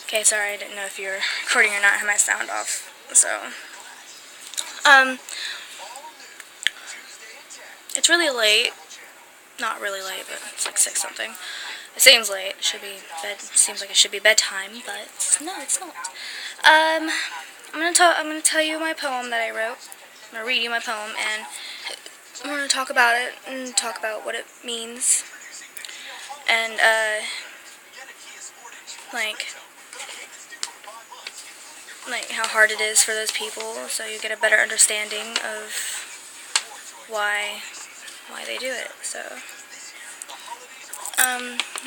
Okay, sorry, I didn't know if you were recording or not. I had my sound off. So, it's really late. Not really late, but it's like 6 something. It seems late. It should be seems like it should be bedtime, but no, it's not. I'm gonna tell you my poem that I wrote. I'm gonna read you my poem, and I'm gonna talk about it and talk about what it means, and like how hard it is for those people, so you get a better understanding of why they do it. So,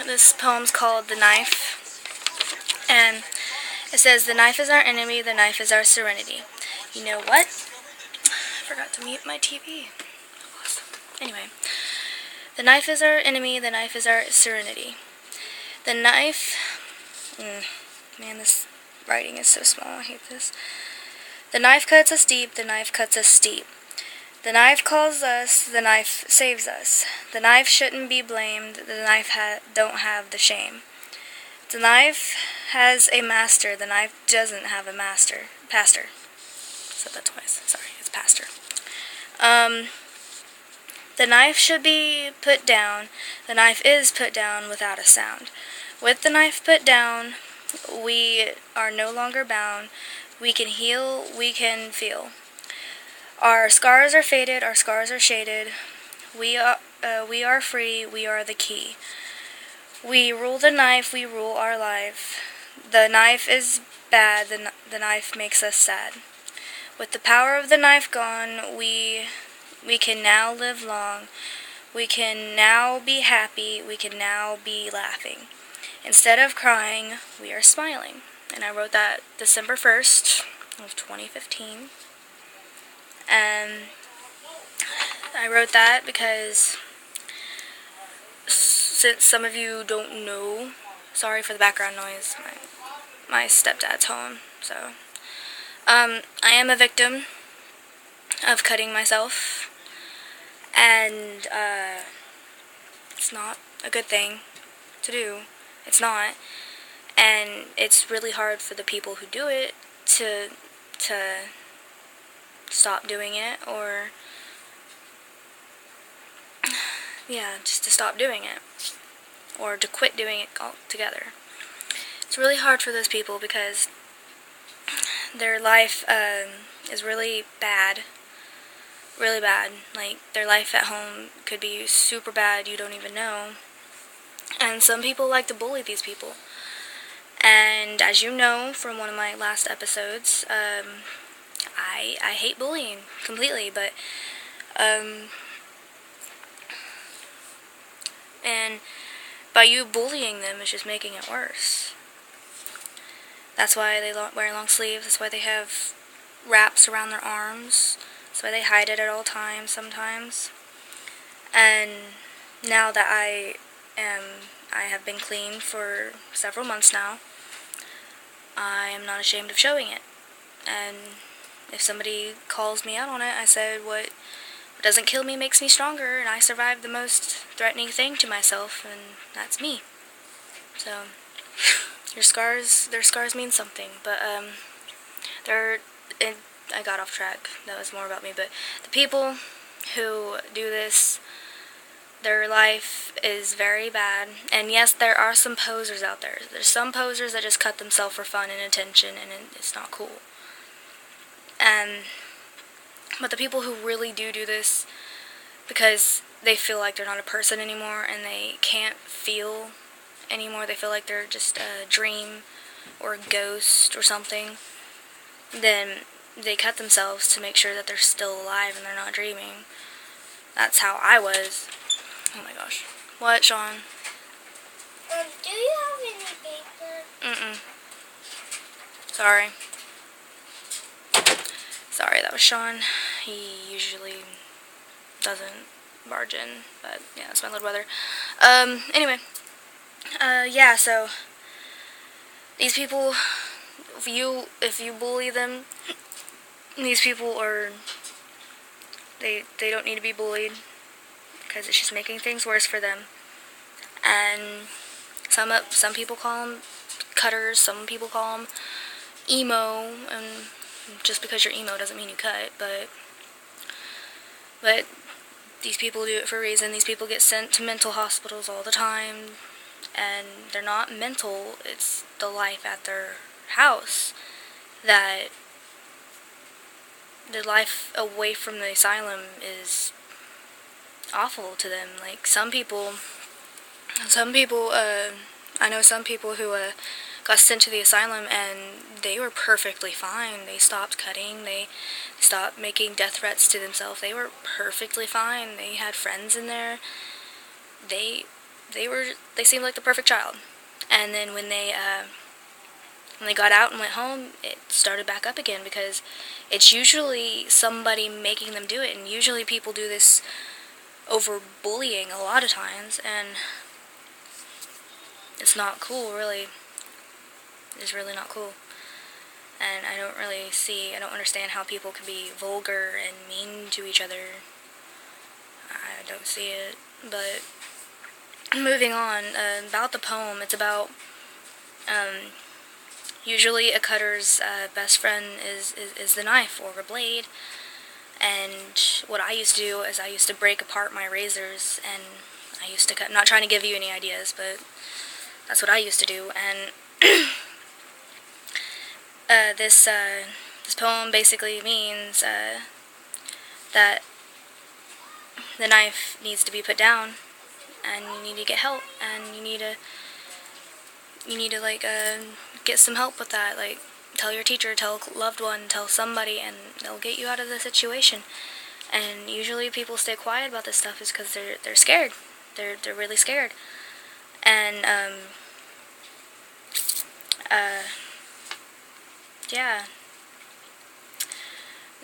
this poem's called "The Knife," and it says, "The knife is our enemy, the knife is our serenity." You know what? I forgot to mute my TV. Anyway, the knife is our enemy, the knife is our serenity. The knife... man, this writing is so small, I hate this. The knife cuts us deep, the knife cuts us steep. The knife calls us, the knife saves us. The knife shouldn't be blamed, the knife don't have the shame. The knife has a master, the knife doesn't have a pastor. Said that twice, sorry, it's pastor. The knife should be put down, the knife is put down without a sound. With the knife put down, we are no longer bound. We can heal, we can feel. Our scars are faded, our scars are shaded. We are free, we are the key. We rule the knife, we rule our life. The knife is bad, the knife makes us sad. With the power of the knife gone, we can now live long. We can now be happy, we can now be laughing. Instead of crying, we are smiling. And I wrote that December 1st of 2015. And I wrote that because, since some of you don't know, sorry for the background noise, my stepdad's home, so, I am a victim of cutting myself, and, it's not a good thing to do. It's not, and it's really hard for the people who do it to stop doing it, or yeah, just to stop doing it, or to quit doing it altogether. It's really hard for those people because their life is really bad. Really bad. Like, their life at home could be super bad, you don't even know. And some people like to bully these people. And as you know from one of my last episodes, I hate bullying completely, but and by you bullying them, it's just making it worse. That's why they wear long sleeves. That's why they have wraps around their arms. That's why they hide it at all times sometimes. And now that I have been clean for several months now, I am not ashamed of showing it. And if somebody calls me out on it, I said, what doesn't kill me makes me stronger, and I survived the most threatening thing to myself, and that's me. So, their scars mean something, but, I got off track, that was more about me, but the people who do this, their life is very bad, and yes, there are some posers out there. There's some posers that just cut themselves for fun and attention, and it's not cool. But the people who really do this because they feel like they're not a person anymore, and they can't feel anymore, they feel like they're just a dream or a ghost or something, then they cut themselves to make sure that they're still alive and they're not dreaming. That's how I was. Oh my gosh. What, Sean? Do you have any paper? Sorry. Sorry, that was Sean. He usually doesn't barge in, but yeah, that's my little brother. Anyway. Yeah, so these people, if you bully them, these people they don't need to be bullied, because it's just making things worse for them. And some people call them cutters, some people call them emo, and just because you're emo doesn't mean you cut, but these people do it for a reason. These people get sent to mental hospitals all the time, and they're not mental, it's the life at their house. That the life away from the asylum is awful to them. Like, some people, I know some people who got sent to the asylum and they were perfectly fine. They stopped cutting. They stopped making death threats to themselves. They were perfectly fine. They had friends in there. They seemed like the perfect child. And then when they got out and went home, it started back up again, because it's usually somebody making them do it, and usually people do this over bullying a lot of times, and it's not cool, really. It's really not cool. And I don't understand how people can be vulgar and mean to each other. I don't see it. But moving on, about the poem, it's about, usually a cutter's best friend is the knife or a blade. And what I used to do is I used to break apart my razors, and I used to cut. I'm not trying to give you any ideas, but that's what I used to do. And this poem basically means that the knife needs to be put down, and you need to get help, and you need to like get some help with that. Like, tell your teacher, tell a loved one, tell somebody, and they'll get you out of the situation. And usually people stay quiet about this stuff is because they're scared. They're really scared. And yeah,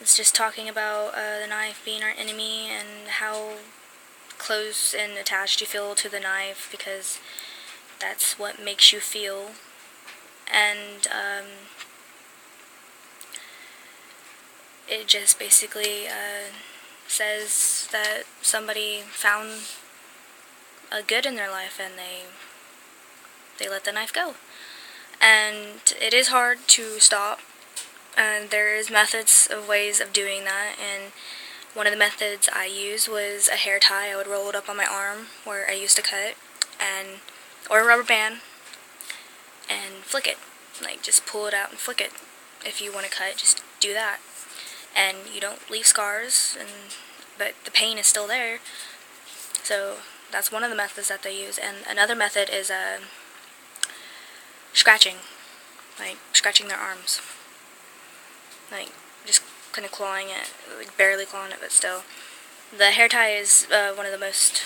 it's just talking about the knife being our enemy, and how close and attached you feel to the knife, because that's what makes you feel. And it just basically says that somebody found a good in their life, and they let the knife go. And it is hard to stop, and there is methods of ways of doing that. And one of the methods I used was a hair tie. I would roll it up on my arm where I used to cut, or a rubber band, and flick it. Like, just pull it out and flick it. If you want to cut, just do that. And you don't leave scars, but the pain is still there. So that's one of the methods that they use. And another method is scratching. Like, scratching their arms. Like, just kind of clawing it. Like, barely clawing it, but still. The hair tie is one of the most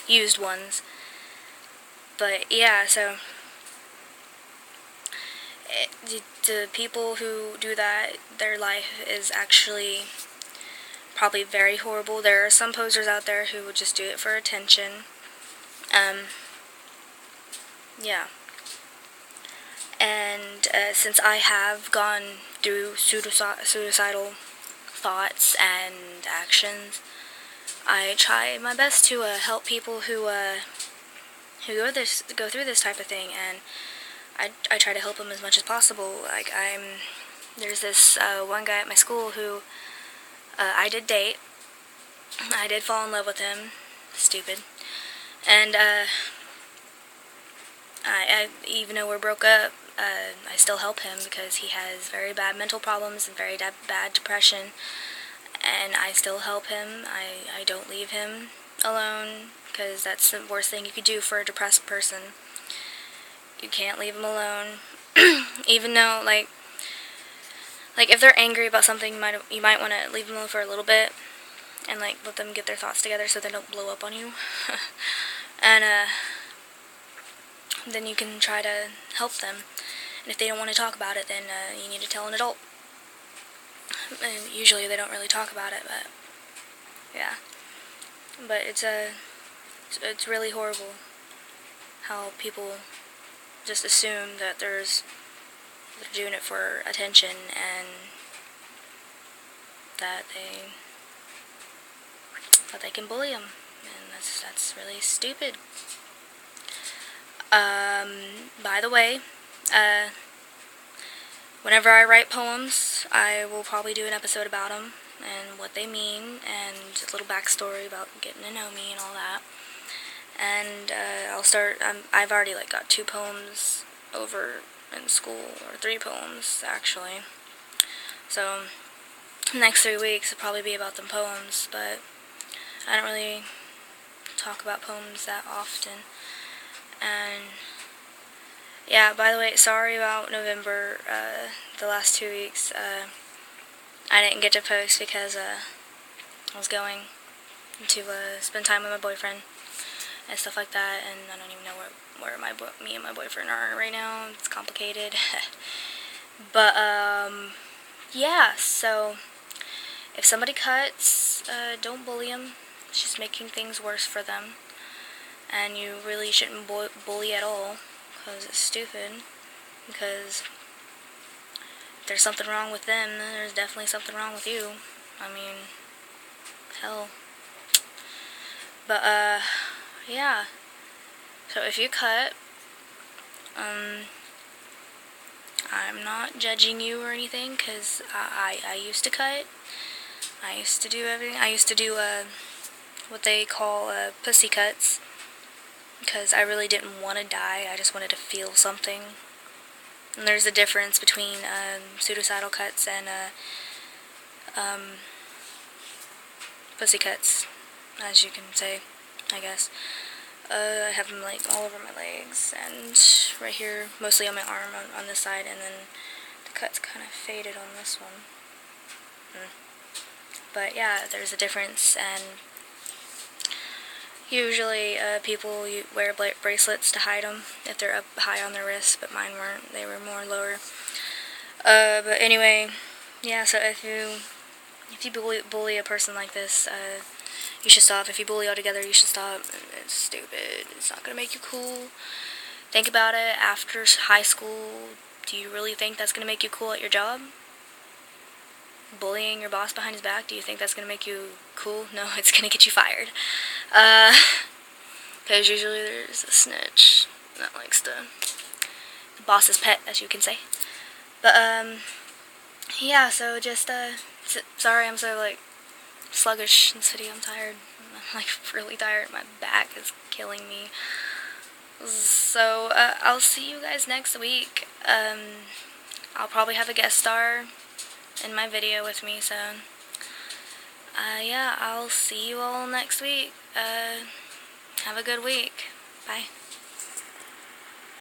used ones. But yeah, so the people who do that, their life is actually probably very horrible. There are some posers out there who would just do it for attention. Yeah. And since I have gone through suicidal thoughts and actions, I try my best to help people who go through this type of thing, and I try to help them as much as possible. Like, there's this one guy at my school who I did date. I did fall in love with him. Stupid. And I even though we're broke up, I still help him because he has very bad mental problems and very bad depression. And I still help him. I don't leave him alone, because that's the worst thing you could do for a depressed person. You can't leave them alone. Even though, like if they're angry about something, you might want to leave them alone for a little bit, and like let them get their thoughts together so they don't blow up on you. And then you can try to help them. And if they don't want to talk about it, then you need to tell an adult. And usually they don't really talk about it, but yeah. But it's really horrible how people just assume that they're doing it for attention, and that they can bully them, and that's really stupid. By the way, Whenever I write poems, I will probably do an episode about them and what they mean and a little backstory about getting to know me and all that. And I've already got 2 poems over in school, or 3 poems actually. So the next 3 weeks will probably be about them poems, but I don't really talk about poems that often. And yeah, by the way, sorry about November, the last 2 weeks. I didn't get to post because I was going to spend time with my boyfriend and stuff like that, and I don't even know where me and my boyfriend are right now. It's complicated. But yeah, so if somebody cuts, don't bully them. It's just making things worse for them, and you really shouldn't bully at all, because it's stupid. Because if there's something wrong with them, then there's definitely something wrong with you. I mean, hell. But yeah. So if you cut, I'm not judging you or anything, because I used to cut. I used to do everything. I used to do what they call pussy cuts, because I really didn't want to die. I just wanted to feel something. And there's a difference between pseudocidal cuts and pussy cuts, as you can say, I guess. I have them all over my legs and right here, mostly on my arm on this side, and then the cut's kind of faded on this one. But yeah, there's a difference, and usually people wear bracelets to hide them if they're up high on their wrists, but mine weren't. They were more lower. But anyway, yeah, so if you bully a person like this, you should stop. If you bully altogether, you should stop. It's stupid. It's not going to make you cool. Think about it. After high school, do you really think that's going to make you cool at your job? Bullying your boss behind his back, do you think that's going to make you cool? No, it's going to get you fired. Because usually there's a snitch that likes the boss's pet, as you can say. But, yeah, so just, sorry I'm so, sluggish in this video. I'm tired. I'm, really tired. My back is killing me. So, I'll see you guys next week. I'll probably have a guest star in my video with me, so, yeah, I'll see you all next week. Have a good week. Bye.